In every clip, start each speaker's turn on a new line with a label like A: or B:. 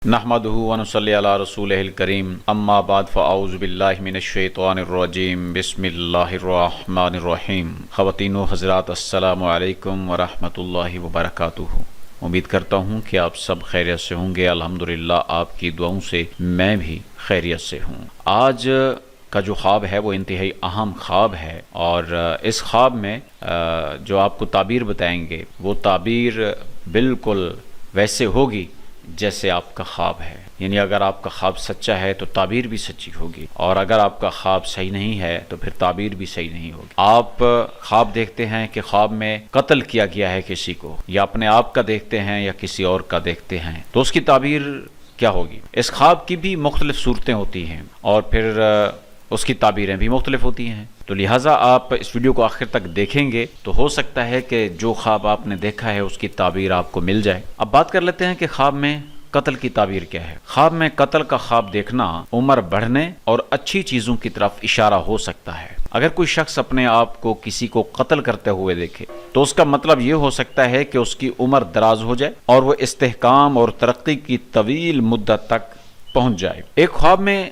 A: نحمدہ ونصلی علی رسولہ الکریم اما بعد فاعوذ باللہ من الشیطان الرجیم بسم اللہ الرحمن الرحیم۔ خواتین و حضرات السلام علیکم ورحمۃ اللہ وبرکاتہ۔ امید کرتا ہوں کہ آپ سب خیریت سے ہوں گے۔ الحمدللہ آپ کی دعاؤں سے میں بھی خیریت سے ہوں۔ آج کا جو خواب ہے وہ انتہائی اہم خواب ہے، اور اس خواب میں جو آپ کو تعبیر بتائیں گے وہ تعبیر بالکل ویسے ہوگی جیسے آپ کا خواب ہے، یعنی اگر آپ کا خواب سچا ہے تو تعبیر بھی سچی ہوگی، اور اگر آپ کا خواب صحیح نہیں ہے تو پھر تعبیر بھی صحیح نہیں ہوگی۔ آپ خواب دیکھتے ہیں کہ خواب میں قتل کیا گیا ہے کسی کو، یا اپنے آپ کا دیکھتے ہیں یا کسی اور کا دیکھتے ہیں، تو اس کی تعبیر کیا ہوگی؟ اس خواب کی بھی مختلف صورتیں ہوتی ہیں، اور پھر اس کی تعبیریں بھی مختلف ہوتی ہیں، تو لہٰذا آپ اس ویڈیو کو آخر تک دیکھیں گے تو ہو سکتا ہے کہ جو خواب آپ نے دیکھا ہے اس کی تعبیر آپ کو مل جائے۔ اب بات کر لیتے ہیں کہ خواب میں قتل کی تعبیر کیا ہے۔ خواب میں قتل کا خواب دیکھنا عمر بڑھنے اور اچھی چیزوں کی طرف اشارہ ہو سکتا ہے۔ اگر کوئی شخص اپنے آپ کو کسی کو قتل کرتے ہوئے دیکھے تو اس کا مطلب یہ ہو سکتا ہے کہ اس کی عمر دراز ہو جائے اور وہ استحکام اور ترقی کی طویل مدت تک پہنچ جائے۔ ایک خواب میں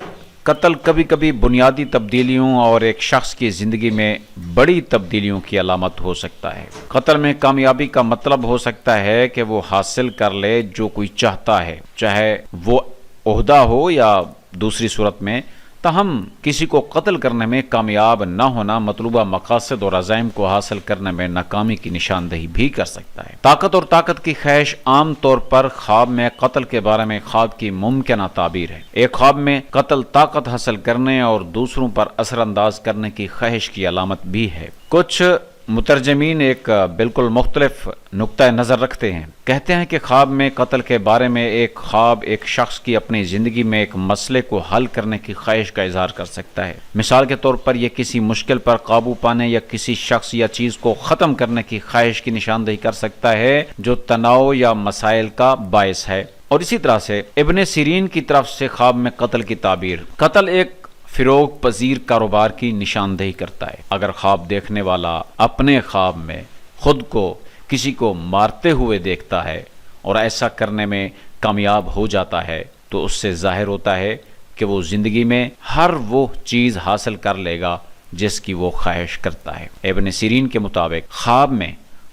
A: قتل کبھی کبھی بنیادی تبدیلیوں اور ایک شخص کی زندگی میں بڑی تبدیلیوں کی علامت ہو سکتا ہے۔ قتل میں کامیابی کا مطلب ہو سکتا ہے کہ وہ حاصل کر لے جو کوئی چاہتا ہے، چاہے وہ عہدہ ہو یا دوسری صورت میں، تاہم کسی کو قتل کرنے میں کامیاب نہ ہونا مطلوبہ مقاصد اور عزائم کو حاصل کرنے میں ناکامی کی نشاندہی بھی کر سکتا ہے۔ طاقت اور طاقت کی خواہش عام طور پر خواب میں قتل کے بارے میں خواب کی ممکنہ تعبیر ہے۔ ایک خواب میں قتل طاقت حاصل کرنے اور دوسروں پر اثر انداز کرنے کی خواہش کی علامت بھی ہے۔ کچھ مترجمین ایک بالکل مختلف نقطہ نظر رکھتے ہیں، کہتے ہیں کہ خواب میں قتل کے بارے میں ایک خواب ایک شخص کی اپنی زندگی میں ایک مسئلے کو حل کرنے کی خواہش کا اظہار کر سکتا ہے۔ مثال کے طور پر یہ کسی مشکل پر قابو پانے یا کسی شخص یا چیز کو ختم کرنے کی خواہش کی نشاندہی کر سکتا ہے جو تناؤ یا مسائل کا باعث ہے۔ اور اسی طرح سے ابن سیرین کی طرف سے خواب میں قتل کی تعبیر، قتل ایک فروغ پذیر کاروبار کی نشاندہی کرتا ہے۔ اگر خواب دیکھنے والا اپنے خواب میں خود کو کسی کو مارتے ہوئے دیکھتا ہے اور ایسا کرنے میں کامیاب ہو جاتا ہے تو اس سے ظاہر ہوتا ہے کہ وہ زندگی میں ہر وہ چیز حاصل کر لے گا جس کی وہ خواہش کرتا ہے۔ ابن سیرین کے مطابق خواب میں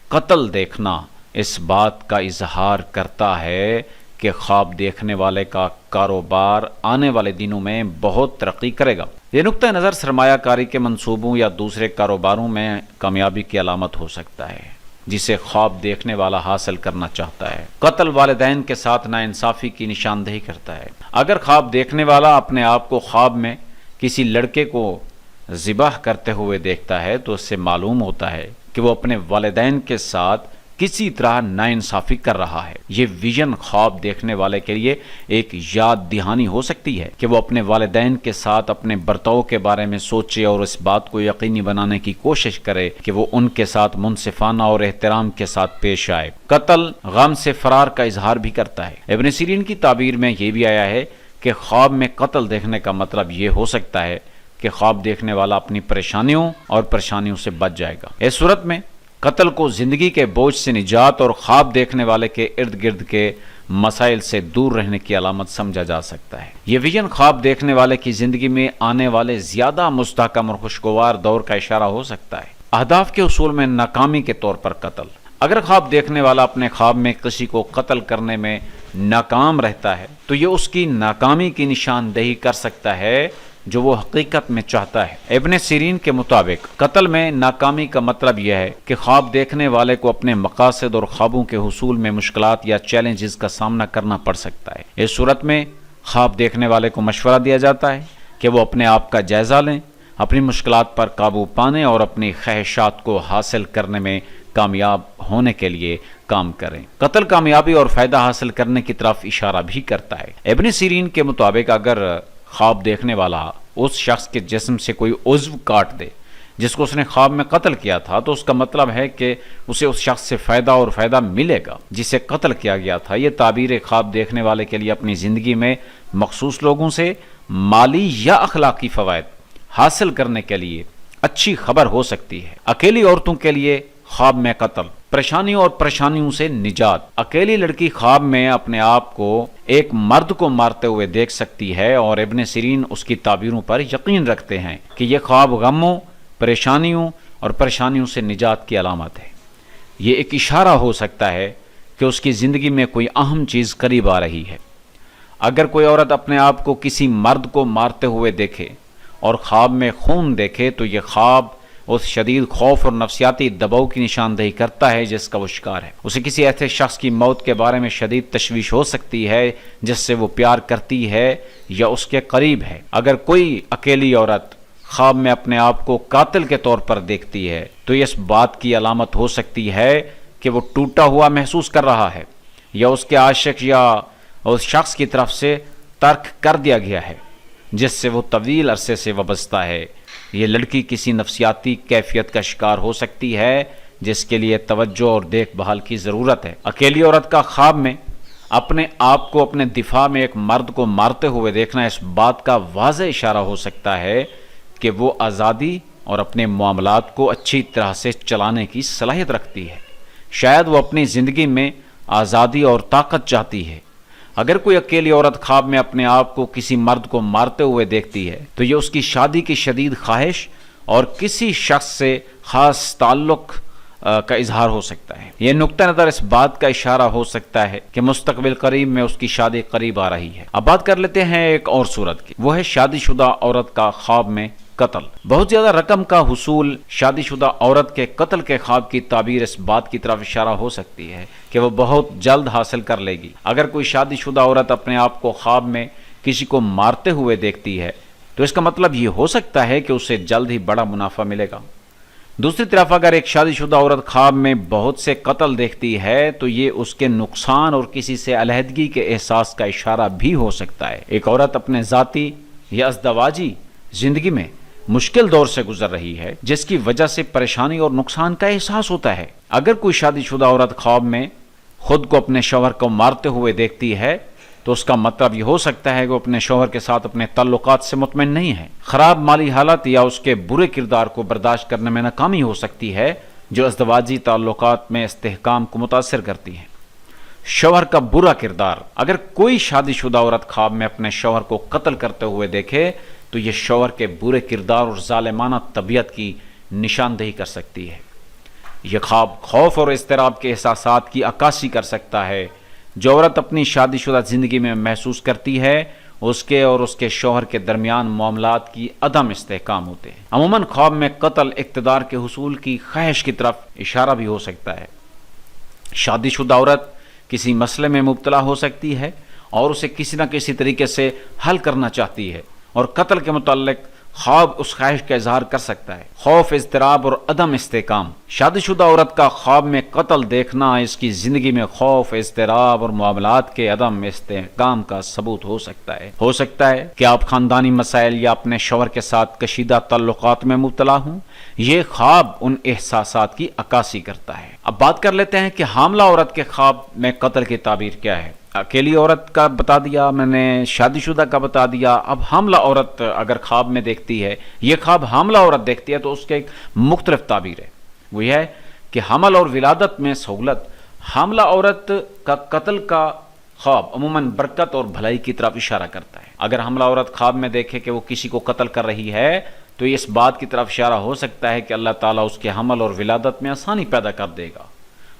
A: قتل دیکھنا اس بات کا اظہار کرتا ہے کہ خواب دیکھنے والے کا کاروبار آنے والے دنوں میں بہت ترقی کرے گا۔ یہ نقطہ نظر سرمایہ کاری کے منصوبوں یا دوسرے کاروباروں میں کامیابی کی علامت ہو سکتا ہے جسے خواب دیکھنے والا حاصل کرنا چاہتا ہے۔ قتل والدین کے ساتھ ناانصافی کی نشاندہی کرتا ہے۔ اگر خواب دیکھنے والا اپنے آپ کو خواب میں کسی لڑکے کو ذبح کرتے ہوئے دیکھتا ہے تو اس سے معلوم ہوتا ہے کہ وہ اپنے والدین کے ساتھ کسی طرح ناانصافی کر رہا ہے۔ یہ ویژن خواب دیکھنے والے کے لیے ایک یاد دہانی ہو سکتی ہے کہ وہ اپنے والدین کے ساتھ اپنے برتاؤ کے بارے میں سوچے اور اس بات کو یقینی بنانے کی کوشش کرے کہ وہ ان کے ساتھ منصفانہ اور احترام کے ساتھ پیش آئے۔ قتل غم سے فرار کا اظہار بھی کرتا ہے۔ ابن سیرین کی تعبیر میں یہ بھی آیا ہے کہ خواب میں قتل دیکھنے کا مطلب یہ ہو سکتا ہے کہ خواب دیکھنے والا اپنی پریشانیوں سے بچ جائے گا۔ اس صورت میں قتل کو زندگی کے بوجھ سے نجات اور خواب دیکھنے والے کے ارد گرد کے مسائل سے دور رہنے کی علامت سمجھا جا سکتا ہے۔ یہ ویژن خواب دیکھنے والے کی زندگی میں آنے والے زیادہ مستحکم اور خوشگوار دور کا اشارہ ہو سکتا ہے۔ اہداف کے حصول میں ناکامی کے طور پر قتل، اگر خواب دیکھنے والا اپنے خواب میں کسی کو قتل کرنے میں ناکام رہتا ہے تو یہ اس کی ناکامی کی نشاندہی کر سکتا ہے جو وہ حقیقت میں چاہتا ہے۔ ابن سیرین کے مطابق قتل میں ناکامی کا مطلب یہ ہے کہ خواب دیکھنے والے کو اپنے مقاصد اور خوابوں کے حصول میں مشکلات یا چیلنجز کا سامنا کرنا پڑ سکتا ہے۔ اس صورت میں خواب دیکھنے والے کو مشورہ دیا جاتا ہے کہ وہ اپنے آپ کا جائزہ لیں، اپنی مشکلات پر قابو پانے اور اپنی خواہشات کو حاصل کرنے میں کامیاب ہونے کے لیے کام کریں۔ قتل کامیابی اور فائدہ حاصل کرنے کی طرف اشارہ بھی کرتا ہے۔ ابن سیرین کے مطابق اگر خواب دیکھنے والا اس شخص کے جسم سے کوئی عضو کاٹ دے جس کو اس نے خواب میں قتل کیا تھا تو اس کا مطلب ہے کہ اسے اس شخص سے فائدہ ملے گا جسے قتل کیا گیا تھا۔ یہ تعبیر خواب دیکھنے والے کے لیے اپنی زندگی میں مخصوص لوگوں سے مالی یا اخلاقی فوائد حاصل کرنے کے لیے اچھی خبر ہو سکتی ہے۔ اکیلی عورتوں کے لیے خواب میں قتل، پریشانیوں اور پریشانیوں سے نجات۔ اکیلی لڑکی خواب میں اپنے آپ کو ایک مرد کو مارتے ہوئے دیکھ سکتی ہے، اور ابن سیرین اس کی تعبیروں پر یقین رکھتے ہیں کہ یہ خواب غموں، پریشانیوں اور پریشانیوں سے نجات کی علامت ہے۔ یہ ایک اشارہ ہو سکتا ہے کہ اس کی زندگی میں کوئی اہم چیز قریب آ رہی ہے۔ اگر کوئی عورت اپنے آپ کو کسی مرد کو مارتے ہوئے دیکھے اور خواب میں خون دیکھے تو یہ خواب اس شدید خوف اور نفسیاتی دباؤ کی نشاندہی کرتا ہے جس کا وہ شکار ہے۔ اسے کسی ایسے شخص کی موت کے بارے میں شدید تشویش ہو سکتی ہے جس سے وہ پیار کرتی ہے یا اس کے قریب ہے۔ اگر کوئی اکیلی عورت خواب میں اپنے آپ کو قاتل کے طور پر دیکھتی ہے تو یہ اس بات کی علامت ہو سکتی ہے کہ وہ ٹوٹا ہوا محسوس کر رہا ہے، یا اس کے عاشق یا اس شخص کی طرف سے ترک کر دیا گیا ہے جس سے وہ طویل عرصے سے وابستہ ہے۔ یہ لڑکی کسی نفسیاتی کیفیت کا شکار ہو سکتی ہے جس کے لیے توجہ اور دیکھ بھال کی ضرورت ہے۔ اکیلی عورت کا خواب میں اپنے آپ کو اپنے دفاع میں ایک مرد کو مارتے ہوئے دیکھنا اس بات کا واضح اشارہ ہو سکتا ہے کہ وہ آزادی اور اپنے معاملات کو اچھی طرح سے چلانے کی صلاحیت رکھتی ہے۔ شاید وہ اپنی زندگی میں آزادی اور طاقت چاہتی ہے۔ اگر کوئی اکیلی عورت خواب میں اپنے آپ کو کسی مرد کو مارتے ہوئے دیکھتی ہے تو یہ اس کی شادی کی شدید خواہش اور کسی شخص سے خاص تعلق کا اظہار ہو سکتا ہے۔ یہ نقطہ نظر اس بات کا اشارہ ہو سکتا ہے کہ مستقبل قریب میں اس کی شادی قریب آ رہی ہے۔ اب بات کر لیتے ہیں ایک اور صورت کی، وہ ہے شادی شدہ عورت کا خواب میں قتل۔ بہت زیادہ رقم کا حصول شادی شدہ عورت کے قتل کے خواب کی تعبیر اس بات کی طرف اشارہ ہو سکتی ہے کہ وہ بہت جلد حاصل کر لے گی۔ اگر کوئی شادی شدہ عورت اپنے آپ کو خواب میں کسی کو مارتے ہوئے دیکھتی ہے تو اس کا مطلب یہ ہو سکتا ہے کہ اسے جلد ہی بڑا منافع ملے گا۔ دوسری طرف اگر ایک شادی شدہ عورت خواب میں بہت سے قتل دیکھتی ہے تو یہ اس کے نقصان اور کسی سے علیحدگی کے احساس کا اشارہ بھی ہو سکتا ہے۔ ایک عورت اپنے ذاتی یا ازدواجی زندگی میں مشکل دور سے گزر رہی ہے جس کی وجہ سے پریشانی اور نقصان کا احساس ہوتا ہے۔ اگر کوئی شادی شدہ عورت خواب میں خود کو اپنے شوہر کو مارتے ہوئے دیکھتی ہے تو اس کا مطلب یہ ہو سکتا ہے کہ وہ اپنے شوہر کے ساتھ اپنے تعلقات سے مطمئن نہیں ہے۔ خراب مالی حالت یا اس کے برے کردار کو برداشت کرنے میں ناکامی ہو سکتی ہے جو ازدواجی تعلقات میں استحکام کو متاثر کرتی ہے۔ شوہر کا برا کردار، اگر کوئی شادی شدہ عورت خواب میں اپنے شوہر کو قتل کرتے ہوئے دیکھے تو یہ شوہر کے برے کردار اور ظالمانہ طبیعت کی نشاندہی کر سکتی ہے۔ یہ خواب خوف اور اضطراب کے احساسات کی عکاسی کر سکتا ہے جو عورت اپنی شادی شدہ زندگی میں محسوس کرتی ہے، اس کے اور اس کے شوہر کے درمیان معاملات کی عدم استحکام ہوتے ہیں۔ عموماً خواب میں قتل اقتدار کے حصول کی خواہش کی طرف اشارہ بھی ہو سکتا ہے۔ شادی شدہ عورت کسی مسئلے میں مبتلا ہو سکتی ہے اور اسے کسی نہ کسی طریقے سے حل کرنا چاہتی ہے، اور قتل کے متعلق خواب اس خواہش کا اظہار کر سکتا ہے۔ خوف، اضطراب اور عدم استحکام، شادی شدہ عورت کا خواب میں قتل دیکھنا اس کی زندگی میں خوف، اضطراب اور معاملات کے عدم استحکام کا ثبوت ہو سکتا ہے۔ ہو سکتا ہے کہ آپ خاندانی مسائل یا اپنے شوہر کے ساتھ کشیدہ تعلقات میں مبتلا ہوں۔ یہ خواب ان احساسات کی عکاسی کرتا ہے۔ اب بات کر لیتے ہیں کہ حاملہ عورت کے خواب میں قتل کی تعبیر کیا ہے۔ اکیلی عورت کا بتا دیا میں نے، شادی شدہ کا بتا دیا، اب حاملہ عورت اگر خواب میں دیکھتی ہے، یہ خواب حاملہ عورت دیکھتی ہے تو اس کے ایک مختلف تعبیر ہے۔ وہ یہ ہے کہ حمل اور ولادت میں سہولت۔ حاملہ عورت کا قتل کا خواب عموماً برکت اور بھلائی کی طرف اشارہ کرتا ہے۔ اگر حاملہ عورت خواب میں دیکھے کہ وہ کسی کو قتل کر رہی ہے تو یہ اس بات کی طرف اشارہ ہو سکتا ہے کہ اللہ تعالیٰ اس کے حمل اور ولادت میں آسانی پیدا کر دے گا،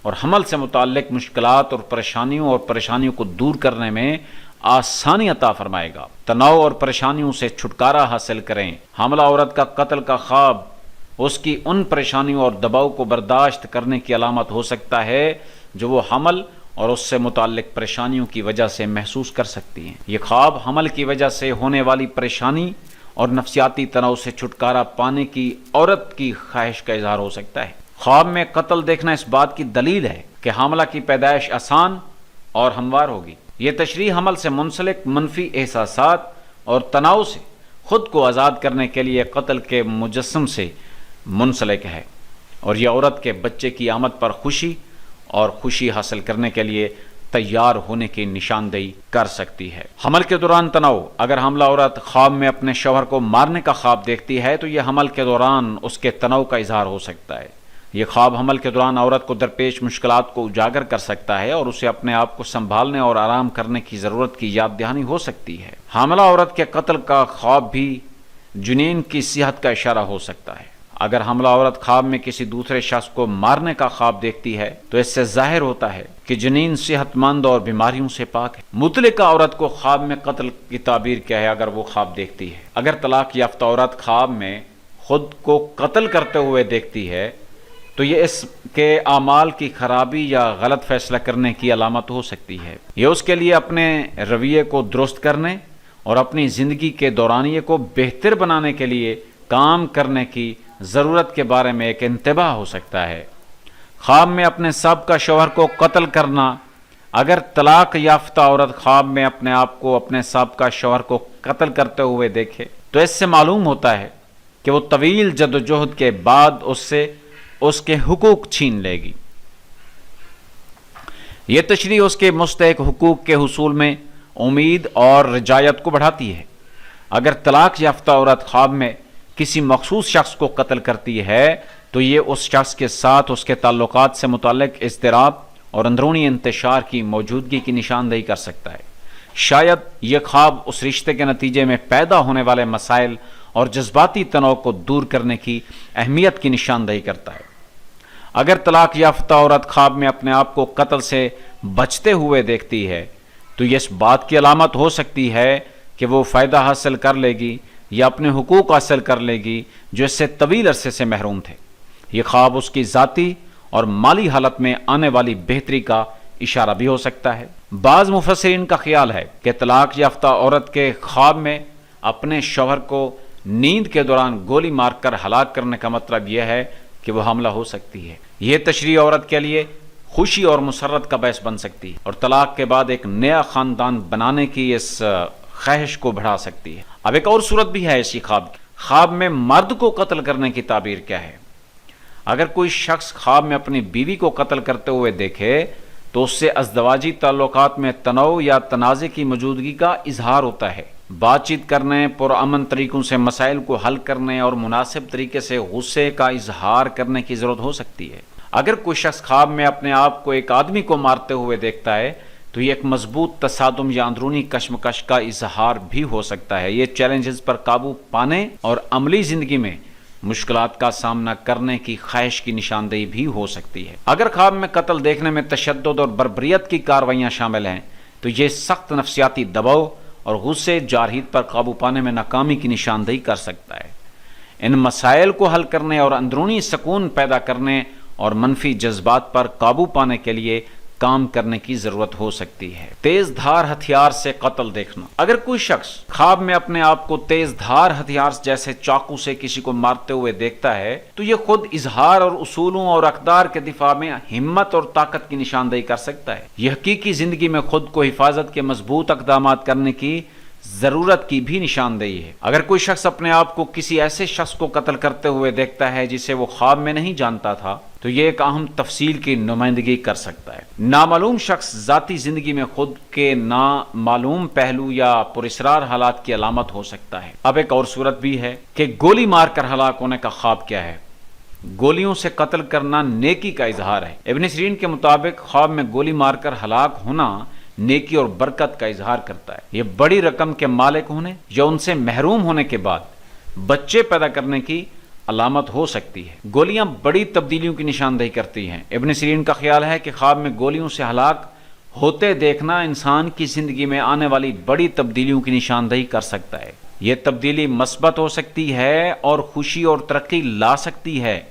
A: اور حمل سے متعلق مشکلات اور پریشانیوں کو دور کرنے میں آسانی عطا فرمائے گا۔ تناؤ اور پریشانیوں سے چھٹکارا حاصل کریں۔ حاملہ عورت کا قتل کا خواب اس کی ان پریشانیوں اور دباؤ کو برداشت کرنے کی علامت ہو سکتا ہے جو وہ حمل اور اس سے متعلق پریشانیوں کی وجہ سے محسوس کر سکتی ہیں۔ یہ خواب حمل کی وجہ سے ہونے والی پریشانی اور نفسیاتی تناؤ سے چھٹکارا پانے کی عورت کی خواہش کا اظہار ہو سکتا ہے۔ خواب میں قتل دیکھنا اس بات کی دلیل ہے کہ حاملہ کی پیدائش آسان اور ہموار ہوگی۔ یہ تشریح حمل سے منسلک منفی احساسات اور تناؤ سے خود کو آزاد کرنے کے لیے قتل کے مجسم سے منسلک ہے، اور یہ عورت کے بچے کی آمد پر خوشی حاصل کرنے کے لیے تیار ہونے کی نشاندہی کر سکتی ہے۔ حمل کے دوران تناؤ، اگر حاملہ عورت خواب میں اپنے شوہر کو مارنے کا خواب دیکھتی ہے تو یہ حمل کے دوران اس کے تناؤ کا اظہار ہو سکتا ہے۔ یہ خواب حمل کے دوران عورت کو درپیش مشکلات کو اجاگر کر سکتا ہے اور اسے اپنے آپ کو سنبھالنے اور آرام کرنے کی ضرورت کی یاد دہانی ہو سکتی ہے۔ حاملہ عورت کے قتل کا خواب بھی جنین کی صحت کا اشارہ ہو سکتا ہے۔ اگر حاملہ عورت خواب میں کسی دوسرے شخص کو مارنے کا خواب دیکھتی ہے تو اس سے ظاہر ہوتا ہے کہ جنین صحت مند اور بیماریوں سے پاک ہے۔ مطلقہ عورت کو خواب میں قتل کی تعبیر کیا ہے اگر وہ خواب دیکھتی ہے؟ اگر طلاق یافتہ عورت خواب میں خود کو قتل کرتے ہوئے دیکھتی ہے تو یہ اس کے اعمال کی خرابی یا غلط فیصلہ کرنے کی علامت ہو سکتی ہے۔ یہ اس کے لیے اپنے رویے کو درست کرنے اور اپنی زندگی کے دورانیے کو بہتر بنانے کے لیے کام کرنے کی ضرورت کے بارے میں ایک انتباہ ہو سکتا ہے۔ خواب میں اپنے سابقہ شوہر کو قتل کرنا۔ اگر طلاق یافتہ عورت خواب میں اپنے آپ کو اپنے سابقہ شوہر کو قتل کرتے ہوئے دیکھے تو اس سے معلوم ہوتا ہے کہ وہ طویل جدوجہد کے بعد اس سے اس کے حقوق چھین لے گی۔ یہ تشریح اس کے مستحق حقوق کے حصول میں امید اور رجایت کو بڑھاتی ہے۔ اگر طلاق یافتہ عورت خواب میں کسی مخصوص شخص کو قتل کرتی ہے تو یہ اس شخص کے ساتھ اس کے تعلقات سے متعلق اضطراب اور اندرونی انتشار کی موجودگی کی نشاندہی کر سکتا ہے۔ شاید یہ خواب اس رشتے کے نتیجے میں پیدا ہونے والے مسائل اور جذباتی تناؤ کو دور کرنے کی اہمیت کی نشاندہی کرتا ہے۔ اگر طلاق یافتہ عورت خواب میں اپنے آپ کو قتل سے بچتے ہوئے دیکھتی ہے تو یہ اس بات کی علامت ہو سکتی ہے کہ وہ فائدہ حاصل کر لے گی یا اپنے حقوق حاصل کر لے گی جو اس سے طویل عرصے سے محروم تھے۔ یہ خواب اس کی ذاتی اور مالی حالت میں آنے والی بہتری کا اشارہ بھی ہو سکتا ہے۔ بعض مفسرین کا خیال ہے کہ طلاق یافتہ عورت کے خواب میں اپنے شوہر کو نیند کے دوران گولی مار کر ہلاک کرنے کا مطلب یہ ہے کہ وہ حاملہ ہو سکتی ہے۔ یہ تشریح عورت کے لیے خوشی اور مسرت کا باعث بن سکتی ہے اور طلاق کے بعد ایک نیا خاندان بنانے کی اس خواہش کو بڑھا سکتی ہے۔ اب ایک اور صورت بھی ہے اسی خواب کی۔ خواب میں مرد کو قتل کرنے کی تعبیر کیا ہے؟ اگر کوئی شخص خواب میں اپنی بیوی کو قتل کرتے ہوئے دیکھے تو اس سے ازدواجی تعلقات میں تنوع یا تنازع کی موجودگی کا اظہار ہوتا ہے۔ بات چیت کرنے، پرامن طریقوں سے مسائل کو حل کرنے اور مناسب طریقے سے غصے کا اظہار کرنے کی ضرورت ہو سکتی ہے۔ اگر کوئی شخص خواب میں اپنے آپ کو ایک آدمی کو مارتے ہوئے دیکھتا ہے تو یہ ایک مضبوط تصادم یا اندرونی کشمکش کا اظہار بھی ہو سکتا ہے۔ یہ چیلنجز پر قابو پانے اور عملی زندگی میں مشکلات کا سامنا کرنے کی خواہش کی نشاندہی بھی ہو سکتی ہے۔ اگر خواب میں قتل دیکھنے میں تشدد اور بربریت کی کارروائیاں شامل ہیں تو یہ سخت نفسیاتی دباؤ اور غصے جارحیت پر قابو پانے میں ناکامی کی نشاندہی کر سکتا ہے۔ ان مسائل کو حل کرنے اور اندرونی سکون پیدا کرنے اور منفی جذبات پر قابو پانے کے لیے کام کرنے کی ضرورت ہو سکتی ہے۔ تیز دھار ہتھیار سے قتل دیکھنا۔ اگر کوئی شخص خواب میں اپنے آپ کو تیز دھار ہتھیار جیسے چاقو سے کسی کو مارتے ہوئے دیکھتا ہے تو یہ خود اظہار اور اصولوں اور اقدار کے دفاع میں ہمت اور طاقت کی نشاندہی کر سکتا ہے۔ یہ حقیقی زندگی میں خود کو حفاظت کے مضبوط اقدامات کرنے کی ضرورت کی بھی نشاندہی ہے۔ اگر کوئی شخص اپنے آپ کو کسی ایسے شخص کو قتل کرتے ہوئے دیکھتا ہے جسے وہ خواب میں نہیں جانتا تھا تو یہ ایک اہم تفصیل کی نمائندگی کر سکتا ہے۔ نامعلوم شخص ذاتی زندگی میں خود کے نامعلوم پہلو یا پراسرار حالات کی علامت ہو سکتا ہے۔ اب ایک اور صورت بھی ہے کہ گولی مار کر ہلاک ہونے کا خواب کیا ہے؟ گولیوں سے قتل کرنا نیکی کا اظہار ہے۔ ابن سیرین کے مطابق خواب میں گولی مار کر ہلاک ہونا نیکی اور برکت کا اظہار کرتا ہے۔ یہ بڑی رقم کے مالک ہونے یا ان سے محروم ہونے کے بعد بچے پیدا کرنے کی علامت ہو سکتی ہے۔ گولیاں بڑی تبدیلیوں کی نشاندہی کرتی ہیں۔ ابن سیرین کا خیال ہے کہ خواب میں گولیوں سے ہلاک ہوتے دیکھنا انسان کی زندگی میں آنے والی بڑی تبدیلیوں کی نشاندہی کر سکتا ہے۔ یہ تبدیلی مثبت ہو سکتی ہے اور خوشی اور ترقی لا سکتی ہے۔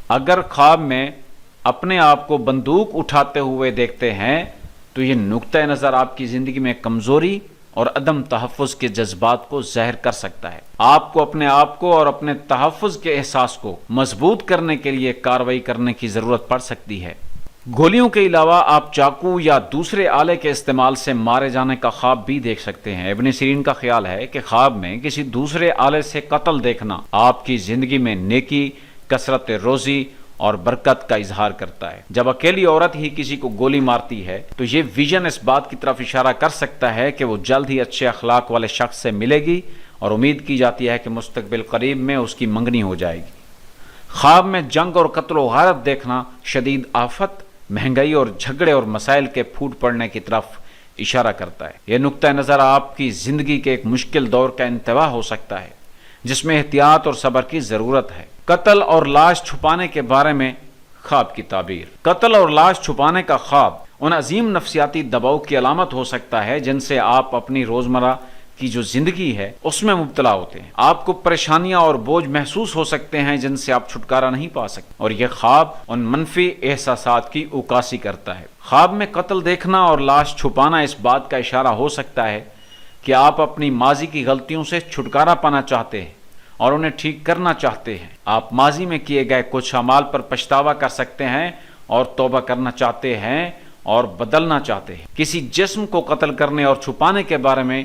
A: اگر خواب میں اپنے آپ کو بندوق اٹھاتے ہوئے دیکھتے ہیں تو یہ نقطہ نظر آپ کی زندگی میں کمزوری اور عدم تحفظ کے جذبات کو ظاہر کر سکتا ہے۔ آپ کو اپنے آپ کو اور اپنے تحفظ کے احساس کو مضبوط کرنے کے لیے کارروائی کرنے کی ضرورت پڑ سکتی ہے۔ گولیوں کے علاوہ آپ چاقو یا دوسرے آلے کے استعمال سے مارے جانے کا خواب بھی دیکھ سکتے ہیں۔ ابن سیرین کا خیال ہے کہ خواب میں کسی دوسرے آلے سے قتل دیکھنا آپ کی زندگی میں نیکی، کثرت روزی اور برکت کا اظہار کرتا ہے۔ جب اکیلی عورت ہی کسی کو گولی مارتی ہے تو یہ ویژن اس بات کی طرف اشارہ کر سکتا ہے کہ وہ جلد ہی اچھے اخلاق والے شخص سے ملے گی اور امید کی جاتی ہے کہ مستقبل قریب میں اس کی منگنی ہو جائے گی۔ خواب میں جنگ اور قتل و غارت دیکھنا شدید آفت، مہنگائی اور جھگڑے اور مسائل کے پھوٹ پڑنے کی طرف اشارہ کرتا ہے۔ یہ نقطہ نظر آپ کی زندگی کے ایک مشکل دور کا انتہا ہو سکتا ہے جس میں احتیاط اور صبر کی ضرورت ہے۔ قتل اور لاش چھپانے کے بارے میں خواب کی تعبیر۔ قتل اور لاش چھپانے کا خواب ان عظیم نفسیاتی دباؤ کی علامت ہو سکتا ہے جن سے آپ اپنی روزمرہ کی جو زندگی ہے اس میں مبتلا ہوتے ہیں۔ آپ کو پریشانیاں اور بوجھ محسوس ہو سکتے ہیں جن سے آپ چھٹکارا نہیں پا سکتے، اور یہ خواب ان منفی احساسات کی عکاسی کرتا ہے۔ خواب میں قتل دیکھنا اور لاش چھپانا اس بات کا اشارہ ہو سکتا ہے کہ آپ اپنی ماضی کی غلطیوں سے چھٹکارا پانا چاہتے ہیں اور انہیں ٹھیک کرنا چاہتے ہیں۔ آپ ماضی میں کیے گئے کچھ اعمال پر پچھتاوا کر سکتے ہیں اور توبہ کرنا چاہتے ہیں اور بدلنا چاہتے ہیں۔ کسی جسم کو قتل کرنے اور چھپانے کے بارے میں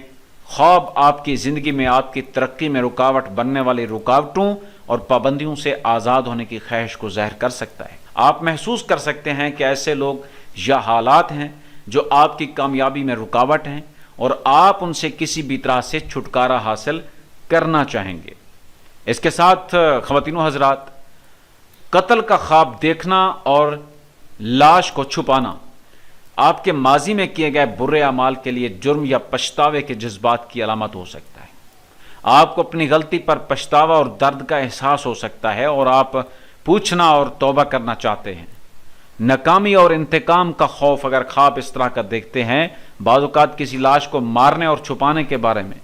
A: خواب آپ کی زندگی میں آپ کی ترقی میں رکاوٹ بننے والی رکاوٹوں اور پابندیوں سے آزاد ہونے کی خواہش کو ظاہر کر سکتا ہے۔ آپ محسوس کر سکتے ہیں کہ ایسے لوگ یا حالات ہیں جو آپ کی کامیابی میں رکاوٹ ہیں اور آپ ان سے کسی بھی طرح سے چھٹکارا حاصل کرنا چاہیں گے۔ اس کے ساتھ خواتین و حضرات، قتل کا خواب دیکھنا اور لاش کو چھپانا آپ کے ماضی میں کیے گئے برے اعمال کے لیے جرم یا پچھتاوے کے جذبات کی علامت ہو سکتا ہے۔ آپ کو اپنی غلطی پر پچھتاوا اور درد کا احساس ہو سکتا ہے اور آپ پوچھنا اور توبہ کرنا چاہتے ہیں۔ ناکامی اور انتقام کا خوف اگر خواب اس طرح کا دیکھتے ہیں، بعض اوقات کسی لاش کو مارنے اور چھپانے کے بارے میں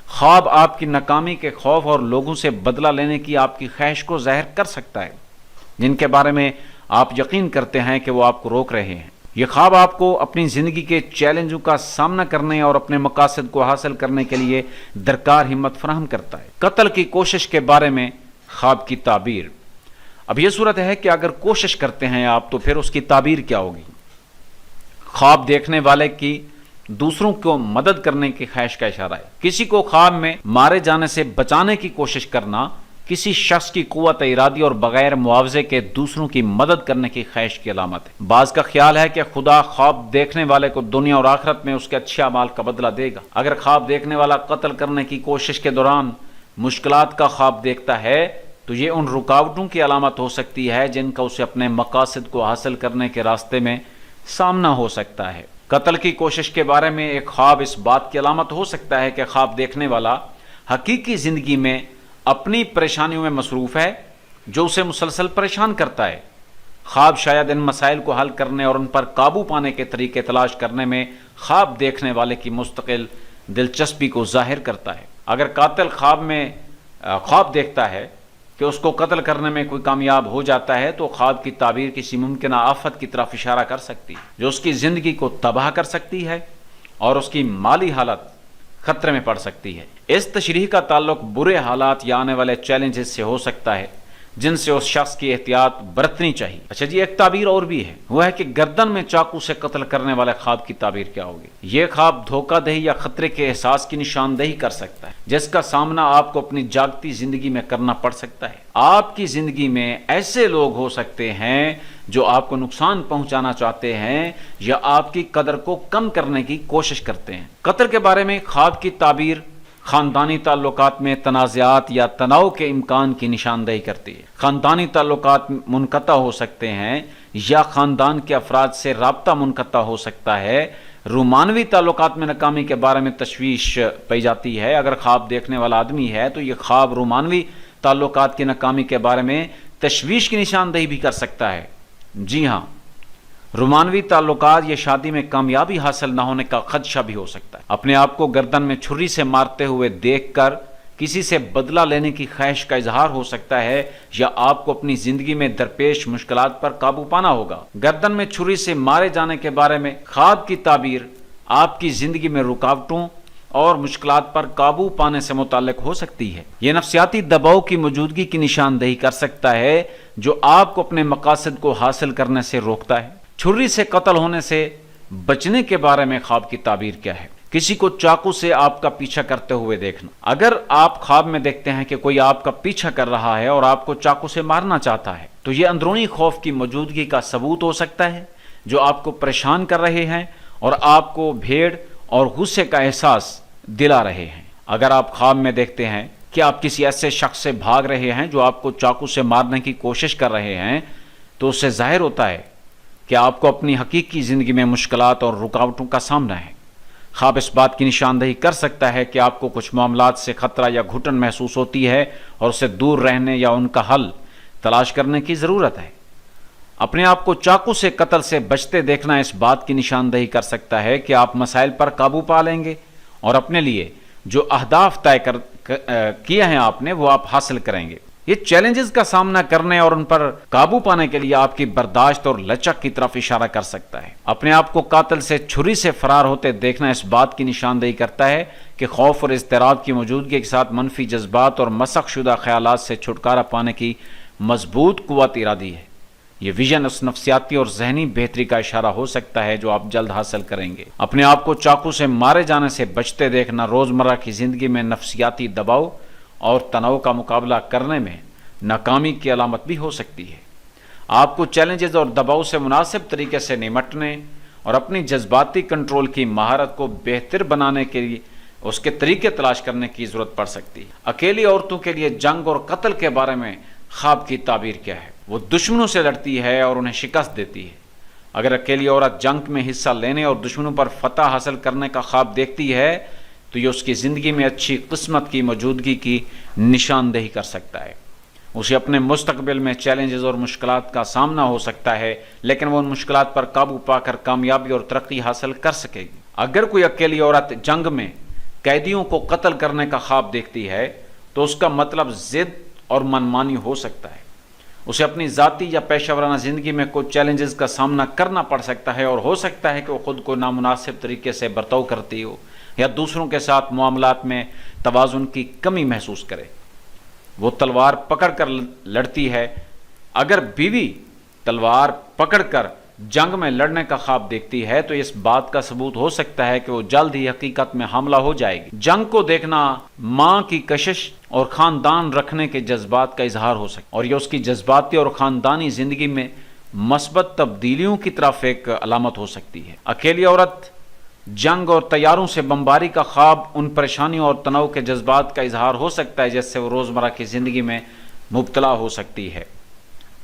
A: خواب آپ کی ناکامی کے خوف اور لوگوں سے بدلہ لینے کی آپ کی خواہش کو ظاہر کر سکتا ہے جن کے بارے میں آپ یقین کرتے ہیں کہ وہ آپ کو روک رہے ہیں۔ یہ خواب آپ کو اپنی زندگی کے چیلنجوں کا سامنا کرنے اور اپنے مقاصد کو حاصل کرنے کے لیے درکار ہمت فراہم کرتا ہے۔ قتل کی کوشش کے بارے میں خواب کی تعبیر۔ اب یہ صورت ہے کہ اگر کوشش کرتے ہیں آپ تو پھر اس کی تعبیر کیا ہوگی؟ خواب دیکھنے والے کی دوسروں کو مدد کرنے کی خواہش کا اشارہ ہے۔ کسی کو خواب میں مارے جانے سے بچانے کی کوشش کرنا کسی شخص کی قوت ارادی اور بغیر معاوضے کے دوسروں کی مدد کرنے کی خواہش کی علامت ہے۔ بعض کا خیال ہے کہ خدا خواب دیکھنے والے کو دنیا اور آخرت میں اس کے اچھے اعمال کا بدلہ دے گا۔ اگر خواب دیکھنے والا قتل کرنے کی کوشش کے دوران مشکلات کا خواب دیکھتا ہے تو یہ ان رکاوٹوں کی علامت ہو سکتی ہے جن کا اسے اپنے مقاصد کو حاصل کرنے کے راستے میں سامنا ہو سکتا ہے۔ قتل کی کوشش کے بارے میں ایک خواب اس بات کی علامت ہو سکتا ہے کہ خواب دیکھنے والا حقیقی زندگی میں اپنی پریشانیوں میں مصروف ہے جو اسے مسلسل پریشان کرتا ہے۔ خواب شاید ان مسائل کو حل کرنے اور ان پر قابو پانے کے طریقے تلاش کرنے میں خواب دیکھنے والے کی مستقل دلچسپی کو ظاہر کرتا ہے۔ اگر قاتل خواب دیکھتا ہے کہ اس کو قتل کرنے میں کوئی کامیاب ہو جاتا ہے تو خواب کی تعبیر کسی ممکنہ آفت کی طرف اشارہ کر سکتی ہے جو اس کی زندگی کو تباہ کر سکتی ہے اور اس کی مالی حالت خطرے میں پڑ سکتی ہے۔ اس تشریح کا تعلق برے حالات یا آنے والے چیلنجز سے ہو سکتا ہے جن سے اس شخص کی احتیاط برتنی چاہیے۔ اچھا جی، ایک تعبیر اور بھی ہے، وہ ہے کہ گردن میں چاقو سے قتل کرنے والے خواب کی تعبیر کیا ہوگی؟ یہ خواب دھوکہ دہی یا خطرے کے احساس کی نشاندہی کر سکتا ہے جس کا سامنا آپ کو اپنی جاگتی زندگی میں کرنا پڑ سکتا ہے۔ آپ کی زندگی میں ایسے لوگ ہو سکتے ہیں جو آپ کو نقصان پہنچانا چاہتے ہیں یا آپ کی قدر کو کم کرنے کی کوشش کرتے ہیں۔ قتل کے بارے میں خواب کی تعبیر خاندانی تعلقات میں تنازعات یا تناؤ کے امکان کی نشاندہی کرتی ہے۔ خاندانی تعلقات منقطع ہو سکتے ہیں یا خاندان کے افراد سے رابطہ منقطع ہو سکتا ہے۔ رومانوی تعلقات میں ناکامی کے بارے میں تشویش پائی جاتی ہے۔ اگر خواب دیکھنے والا آدمی ہے تو یہ خواب رومانوی تعلقات کی ناکامی کے بارے میں تشویش کی نشاندہی بھی کر سکتا ہے۔ جی ہاں، رومانوی تعلقات یا شادی میں کامیابی حاصل نہ ہونے کا خدشہ بھی ہو سکتا ہے۔ اپنے آپ کو گردن میں چھری سے مارتے ہوئے دیکھ کر کسی سے بدلہ لینے کی خواہش کا اظہار ہو سکتا ہے یا آپ کو اپنی زندگی میں درپیش مشکلات پر قابو پانا ہوگا۔ گردن میں چھری سے مارے جانے کے بارے میں خواب کی تعبیر آپ کی زندگی میں رکاوٹوں اور مشکلات پر قابو پانے سے متعلق ہو سکتی ہے۔ یہ نفسیاتی دباؤ کی موجودگی کی نشاندہی کر سکتا ہے جو آپ کو اپنے مقاصد کو حاصل کرنے سے روکتا ہے۔ چھری سے قتل ہونے سے بچنے کے بارے میں خواب کی تعبیر کیا ہے؟ کسی کو چاقو سے آپ کا پیچھا کرتے ہوئے دیکھنا۔ اگر آپ خواب میں دیکھتے ہیں کہ کوئی آپ کا پیچھا کر رہا ہے اور آپ کو چاقو سے مارنا چاہتا ہے تو یہ اندرونی خوف کی موجودگی کا ثبوت ہو سکتا ہے جو آپ کو پریشان کر رہے ہیں اور آپ کو بھیڑ اور غصے کا احساس دلا رہے ہیں۔ اگر آپ خواب میں دیکھتے ہیں کہ آپ کسی ایسے شخص سے بھاگ رہے ہیں جو آپ کو چاقو سے مارنے کی کوشش کر رہے ہیں، تو اس سے ظاہر ہوتا ہے کہ آپ کو اپنی حقیقی زندگی میں مشکلات اور رکاوٹوں کا سامنا ہے۔ خواب اس بات کی نشاندہی کر سکتا ہے کہ آپ کو کچھ معاملات سے خطرہ یا گھٹن محسوس ہوتی ہے اور اسے دور رہنے یا ان کا حل تلاش کرنے کی ضرورت ہے۔ اپنے آپ کو چاقو سے قتل سے بچتے دیکھنا اس بات کی نشاندہی کر سکتا ہے کہ آپ مسائل پر قابو پا لیں گے اور اپنے لیے جو اہداف طے کیے ہیں آپ نے وہ آپ حاصل کریں گے۔ یہ چیلنجز کا سامنا کرنے اور ان پر قابو پانے کے لیے آپ کی برداشت اور لچک کی طرف اشارہ کر سکتا ہے۔ اپنے آپ کو قاتل سے چھری سے فرار ہوتے دیکھنا اس بات کی نشاندہی کرتا ہے کہ خوف اور اضطراب کی موجودگی کے ساتھ منفی جذبات اور مسخ شدہ خیالات سے چھٹکارا پانے کی مضبوط قوت ارادی ہے۔ یہ ویژن اس نفسیاتی اور ذہنی بہتری کا اشارہ ہو سکتا ہے جو آپ جلد حاصل کریں گے۔ اپنے آپ کو چاقو سے مارے جانے سے بچتے دیکھنا روزمرہ کی زندگی میں نفسیاتی دباؤ اور تناؤ کا مقابلہ کرنے میں ناکامی کی علامت بھی ہو سکتی ہے۔ آپ کو چیلنجز اور دباؤ سے مناسب طریقے سے نمٹنے اور اپنی جذباتی کنٹرول کی مہارت کو بہتر بنانے کے لیے اس کے طریقے تلاش کرنے کی ضرورت پڑ سکتی ہے۔ اکیلی عورتوں کے لیے جنگ اور قتل کے بارے میں خواب کی تعبیر کیا ہے؟ وہ دشمنوں سے لڑتی ہے اور انہیں شکست دیتی ہے۔ اگر اکیلی عورت جنگ میں حصہ لینے اور دشمنوں پر فتح حاصل کرنے کا خواب دیکھتی ہے تو یہ اس کی زندگی میں اچھی قسمت کی موجودگی کی نشاندہی کر سکتا ہے۔ اسے اپنے مستقبل میں چیلنجز اور مشکلات کا سامنا ہو سکتا ہے، لیکن وہ ان مشکلات پر قابو پا کر کامیابی اور ترقی حاصل کر سکے گی۔ اگر کوئی اکیلی عورت جنگ میں قیدیوں کو قتل کرنے کا خواب دیکھتی ہے تو اس کا مطلب ضد اور منمانی ہو سکتا ہے۔ اسے اپنی ذاتی یا پیشہ ورانہ زندگی میں کچھ چیلنجز کا سامنا کرنا پڑ سکتا ہے اور ہو سکتا ہے کہ وہ خود کو نامناسب طریقے سے برتاؤ کرتی ہو یا دوسروں کے ساتھ معاملات میں توازن کی کمی محسوس کرے۔ وہ تلوار پکڑ کر لڑتی ہے۔ اگر بیوی تلوار پکڑ کر جنگ میں لڑنے کا خواب دیکھتی ہے تو اس بات کا ثبوت ہو سکتا ہے کہ وہ جلد ہی حقیقت میں حاملہ ہو جائے گی۔ جنگ کو دیکھنا ماں کی کشش اور خاندان رکھنے کے جذبات کا اظہار ہو سکتا ہے اور یہ اس کی جذباتی اور خاندانی زندگی میں مثبت تبدیلیوں کی طرف ایک علامت ہو سکتی ہے۔ اکیلی عورت جنگ اور طیاروں سے بمباری کا خواب ان پریشانیوں اور تناؤ کے جذبات کا اظہار ہو سکتا ہے جس سے وہ روزمرہ کی زندگی میں مبتلا ہو سکتی ہے۔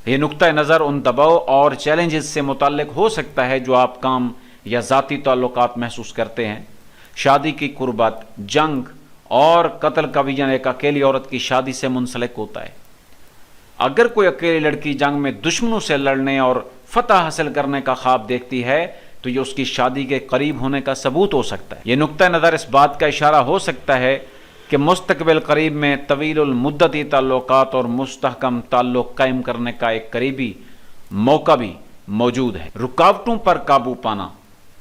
A: یہ نقطہ نظر ان دباؤ اور چیلنجز سے متعلق ہو سکتا ہے جو آپ کام یا ذاتی تعلقات محسوس کرتے ہیں۔ شادی کی قربت، جنگ اور قتل کا ویژن ایک اکیلی عورت کی شادی سے منسلک ہوتا ہے۔ اگر کوئی اکیلی لڑکی جنگ میں دشمنوں سے لڑنے اور فتح حاصل کرنے کا خواب دیکھتی ہے تو یہ اس کی شادی کے قریب ہونے کا ثبوت ہو سکتا ہے۔ یہ نقطہ نظر اس بات کا اشارہ ہو سکتا ہے کہ مستقبل قریب میں طویل المدتی تعلقات اور مستحکم تعلق قائم کرنے کا ایک قریبی موقع بھی موجود ہے۔ رکاوٹوں پر قابو پانا۔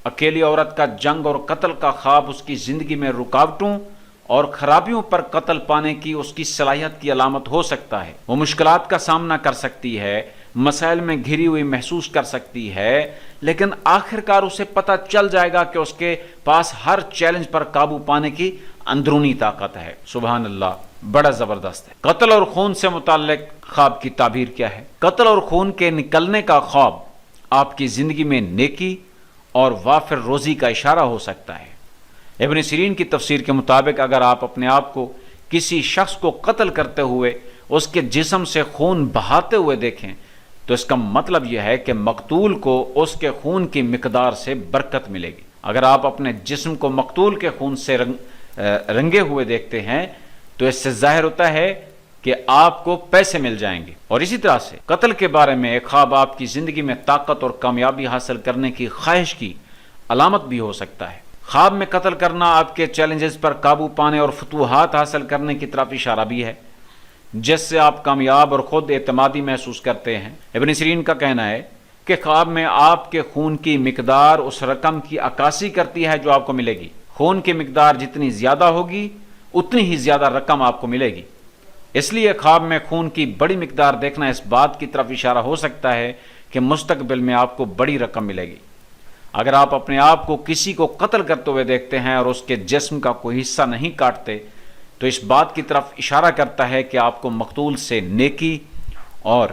A: اکیلی عورت کا جنگ اور قتل کا خواب اس کی زندگی میں رکاوٹوں اور خرابیوں پر قتل پانے کی اس کی صلاحیت کی علامت ہو سکتا ہے۔ وہ مشکلات کا سامنا کر سکتی ہے، مسائل میں گھری ہوئی محسوس کر سکتی ہے، لیکن آخر کار اسے پتہ چل جائے گا کہ اس کے پاس ہر چیلنج پر قابو پانے کی اندرونی طاقت ہے۔ سبحان اللہ، بڑا زبردست ہے۔ قتل اور خون سے متعلق خواب کی تعبیر کیا ہے؟ قتل اور خون کے نکلنے کا خواب آپ کی زندگی میں نیکی اور وافر روزی کا اشارہ ہو سکتا ہے۔ ابن سیرین کی تفسیر کے مطابق اگر آپ اپنے آپ کو کسی شخص کو قتل کرتے ہوئے اس کے جسم سے خون بہاتے ہوئے دیکھیں تو اس کا مطلب یہ ہے کہ مقتول کو اس کے خون کی مقدار سے برکت ملے گی۔ اگر آپ اپنے جسم کو مقتول کے خون سے رنگے ہوئے دیکھتے ہیں تو اس سے ظاہر ہوتا ہے کہ آپ کو پیسے مل جائیں گے۔ اور اسی طرح سے قتل کے بارے میں ایک خواب آپ کی زندگی میں طاقت اور کامیابی حاصل کرنے کی خواہش کی علامت بھی ہو سکتا ہے۔ خواب میں قتل کرنا آپ کے چیلنجز پر قابو پانے اور فتوحات حاصل کرنے کی طرف اشارہ بھی ہے جس سے آپ کامیاب اور خود اعتمادی محسوس کرتے ہیں۔ ابن سیرین کا کہنا ہے کہ خواب میں آپ کے خون کی مقدار اس رقم کی عکاسی کرتی ہے جو آپ کو ملے گی۔ خون کی مقدار جتنی زیادہ ہوگی اتنی ہی زیادہ رقم آپ کو ملے گی۔ اس لیے خواب میں خون کی بڑی مقدار دیکھنا اس بات کی طرف اشارہ ہو سکتا ہے کہ مستقبل میں آپ کو بڑی رقم ملے گی۔ اگر آپ اپنے آپ کو کسی کو قتل کرتے ہوئے دیکھتے ہیں اور اس کے جسم کا کوئی حصہ نہیں کاٹتے تو اس بات کی طرف اشارہ کرتا ہے کہ آپ کو مقتول سے نیکی اور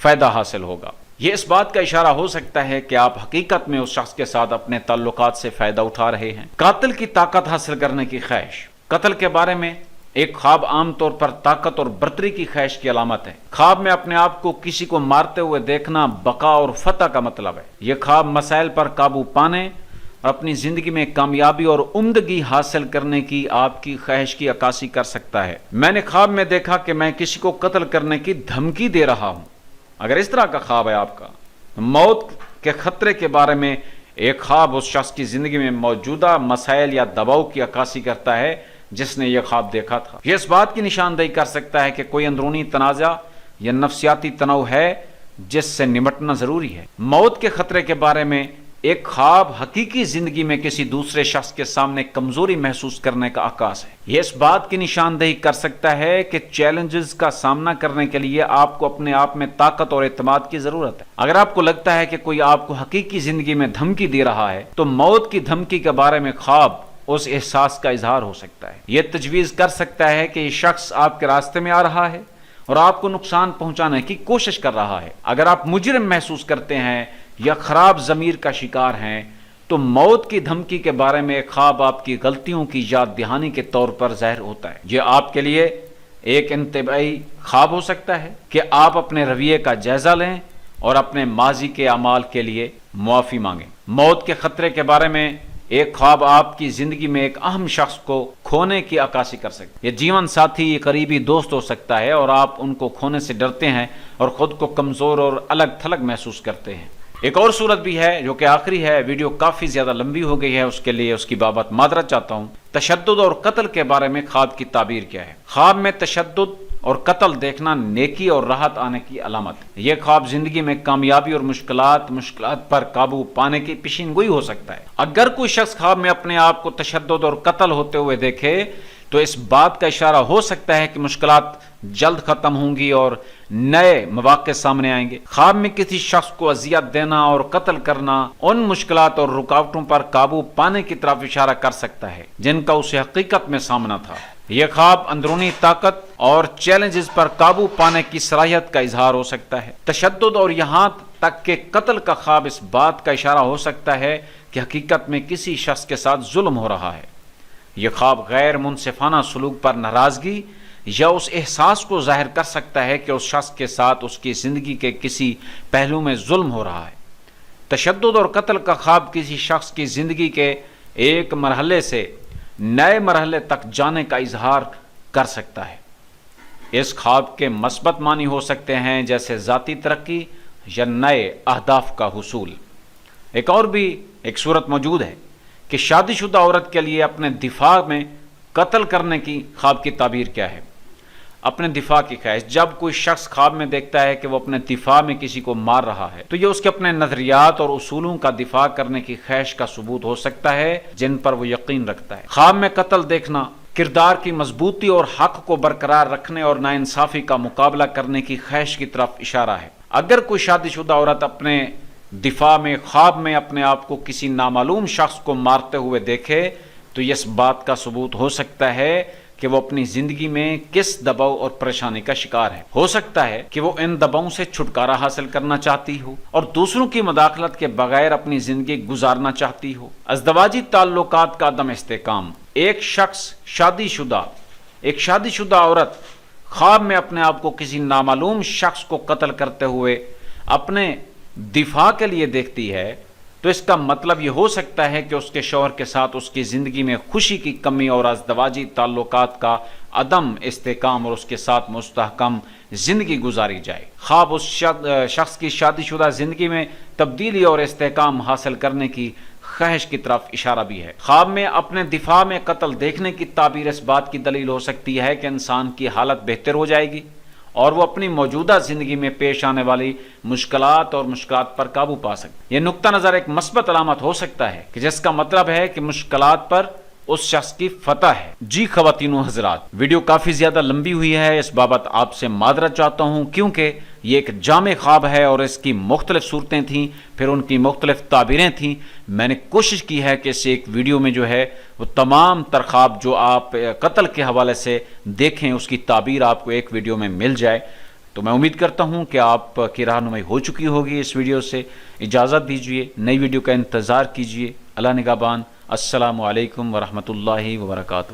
A: فائدہ حاصل ہوگا۔ یہ اس بات کا اشارہ ہو سکتا ہے کہ آپ حقیقت میں اس شخص کے ساتھ اپنے تعلقات سے فائدہ اٹھا رہے ہیں۔ قاتل کی طاقت حاصل کرنے کی خواہش۔ قتل کے بارے میں ایک خواب عام طور پر طاقت اور برتری کی خواہش کی علامت ہے۔ خواب میں اپنے آپ کو کسی کو مارتے ہوئے دیکھنا بقا اور فتح کا مطلب ہے۔ یہ خواب مسائل پر قابو پانے اور اپنی زندگی میں کامیابی اور عمدگی حاصل کرنے کی آپ کی خواہش کی عکاسی کر سکتا ہے۔ میں نے خواب میں دیکھا کہ میں کسی کو قتل کرنے کی دھمکی دے رہا ہوں۔ اگر اس طرح کا خواب ہے آپ کا، موت کے خطرے کے بارے میں ایک خواب اس شخص کی زندگی میں موجودہ مسائل یا دباؤ کی عکاسی کرتا ہے جس نے یہ خواب دیکھا تھا۔ یہ اس بات کی نشاندہی کر سکتا ہے کہ کوئی اندرونی تنازع یا نفسیاتی تناؤ ہے جس سے نمٹنا ضروری ہے۔ موت کے خطرے کے بارے میں ایک خواب حقیقی زندگی میں کسی دوسرے شخص کے سامنے کمزوری محسوس کرنے کا عکاس ہے۔ یہ اس بات کی نشاندہی کر سکتا ہے کہ چیلنجز کا سامنا کرنے کے لیے آپ کو اپنے آپ میں طاقت اور اعتماد کی ضرورت ہے۔ اگر آپ کو لگتا ہے کہ کوئی آپ کو حقیقی زندگی میں دھمکی دے رہا ہے تو موت کی دھمکی کے بارے میں خواب اس احساس کا اظہار ہو سکتا ہے۔ یہ تجویز کر سکتا ہے کہ یہ شخص آپ کے راستے میں آ رہا ہے اور آپ کو نقصان پہنچانے کی کوشش کر رہا ہے۔ اگر آپ مجرم محسوس کرتے ہیں یا خراب ضمیر کا شکار ہیں تو موت کی دھمکی کے بارے میں ایک خواب آپ کی غلطیوں کی یاد دہانی کے طور پر ظاہر ہوتا ہے۔ یہ آپ کے لیے ایک انتباہی خواب ہو سکتا ہے کہ آپ اپنے رویے کا جائزہ لیں اور اپنے ماضی کے اعمال کے لیے معافی مانگیں۔ موت کے خطرے کے بارے میں ایک خواب آپ کی زندگی میں ایک اہم شخص کو کھونے کی عکاسی کر سکتا ہے۔ یہ جیون ساتھی، قریبی دوست ہو سکتا ہے اور آپ ان کو کھونے سے ڈرتے ہیں اور خود کو کمزور اور الگ تھلگ محسوس کرتے ہیں۔ ایک اور صورت بھی ہے جو کہ آخری ہے، ویڈیو کافی زیادہ لمبی ہو گئی ہے، اس کے لیے اس کی بابت معذرت چاہتا ہوں۔ تشدد اور قتل کے بارے میں خواب کی تعبیر کیا ہے؟ خواب میں تشدد اور قتل دیکھنا نیکی اور راحت آنے کی علامت ہے۔ یہ خواب زندگی میں کامیابی اور مشکلات پر قابو پانے کی پیشین گوئی ہو سکتا ہے۔ اگر کوئی شخص خواب میں اپنے آپ کو تشدد اور قتل ہوتے ہوئے دیکھے تو اس بات کا اشارہ ہو سکتا ہے کہ مشکلات جلد ختم ہوں گی اور نئے مواقع سامنے آئیں گے۔ خواب میں کسی شخص کو اذیت دینا اور قتل کرنا ان مشکلات اور رکاوٹوں پر قابو پانے کی طرف اشارہ کر سکتا ہے جن کا اسے حقیقت میں سامنا تھا۔ یہ خواب اندرونی طاقت اور چیلنجز پر قابو پانے کی صلاحیت کا اظہار ہو سکتا ہے۔ تشدد اور یہاں تک کہ قتل کا خواب اس بات کا اشارہ ہو سکتا ہے کہ حقیقت میں کسی شخص کے ساتھ ظلم ہو رہا ہے۔ یہ خواب غیر منصفانہ سلوک پر ناراضگی یا اس احساس کو ظاہر کر سکتا ہے کہ اس شخص کے ساتھ اس کی زندگی کے کسی پہلو میں ظلم ہو رہا ہے۔ تشدد اور قتل کا خواب کسی شخص کی زندگی کے ایک مرحلے سے نئے مرحلے تک جانے کا اظہار کر سکتا ہے۔ اس خواب کے مثبت معنی ہو سکتے ہیں جیسے ذاتی ترقی یا نئے اہداف کا حصول۔ ایک اور بھی ایک صورت موجود ہے کہ شادی شدہ عورت کے لیے اپنے دفاع میں قتل کرنے کی خواب کی تعبیر کیا ہے؟ اپنے دفاع کی خواہش۔ جب کوئی شخص خواب میں دیکھتا ہے کہ وہ اپنے دفاع میں کسی کو مار رہا ہے تو یہ اس کے اپنے نظریات اور اصولوں کا دفاع کرنے کی خواہش کا ثبوت ہو سکتا ہے جن پر وہ یقین رکھتا ہے۔ خواب میں قتل دیکھنا کردار کی مضبوطی اور حق کو برقرار رکھنے اور ناانصافی کا مقابلہ کرنے کی خواہش کی طرف اشارہ ہے۔ اگر کوئی شادی شدہ عورت اپنے دفاع میں خواب میں اپنے آپ کو کسی نامعلوم شخص کو مارتے ہوئے دیکھے تو یہ اس بات کا ثبوت ہو سکتا ہے کہ وہ اپنی زندگی میں کس دباؤ اور پریشانی کا شکار ہے۔ ہو سکتا ہے کہ وہ ان دباؤں سے چھٹکارا حاصل کرنا چاہتی ہو اور دوسروں کی مداخلت کے بغیر اپنی زندگی گزارنا چاہتی ہو۔ ازدواجی تعلقات کا عدم استحکام۔ ایک شادی شدہ عورت خواب میں اپنے آپ کو کسی نامعلوم شخص کو قتل کرتے ہوئے اپنے دفاع کے لیے دیکھتی ہے تو اس کا مطلب یہ ہو سکتا ہے کہ اس کے شوہر کے ساتھ اس کی زندگی میں خوشی کی کمی اور ازدواجی تعلقات کا عدم استحکام اور اس کے ساتھ مستحکم زندگی گزاری جائے۔ خواب اس شخص کی شادی شدہ زندگی میں تبدیلی اور استحکام حاصل کرنے کی خواہش کی طرف اشارہ بھی ہے۔ خواب میں اپنے دفاع میں قتل دیکھنے کی تعبیر اس بات کی دلیل ہو سکتی ہے کہ انسان کی حالت بہتر ہو جائے گی اور وہ اپنی موجودہ زندگی میں پیش آنے والی مشکلات پر قابو پا سکتے۔ یہ نقطہ نظر ایک مثبت علامت ہو سکتا ہے کہ جس کا مطلب ہے کہ مشکلات پر اس شخص کی فتح ہے۔ جی خواتین و حضرات، ویڈیو کافی زیادہ لمبی ہوئی ہے، اس بابت آپ سے معذرت چاہتا ہوں کیونکہ یہ ایک جامع خواب ہے اور اس کی مختلف صورتیں تھیں، پھر ان کی مختلف تعبیریں تھیں۔ میں نے کوشش کی ہے کہ اس ایک ویڈیو میں جو ہے وہ تمام تر خواب جو آپ قتل کے حوالے سے دیکھیں اس کی تعبیر آپ کو ایک ویڈیو میں مل جائے۔ تو میں امید کرتا ہوں کہ آپ کی رہنمائی ہو چکی ہوگی اس ویڈیو سے۔ اجازت دیجیے، نئی ویڈیو کا انتظار کیجیے۔ اللہ نگہبان۔ السلام علیکم ورحمۃ اللہ وبرکاتہ۔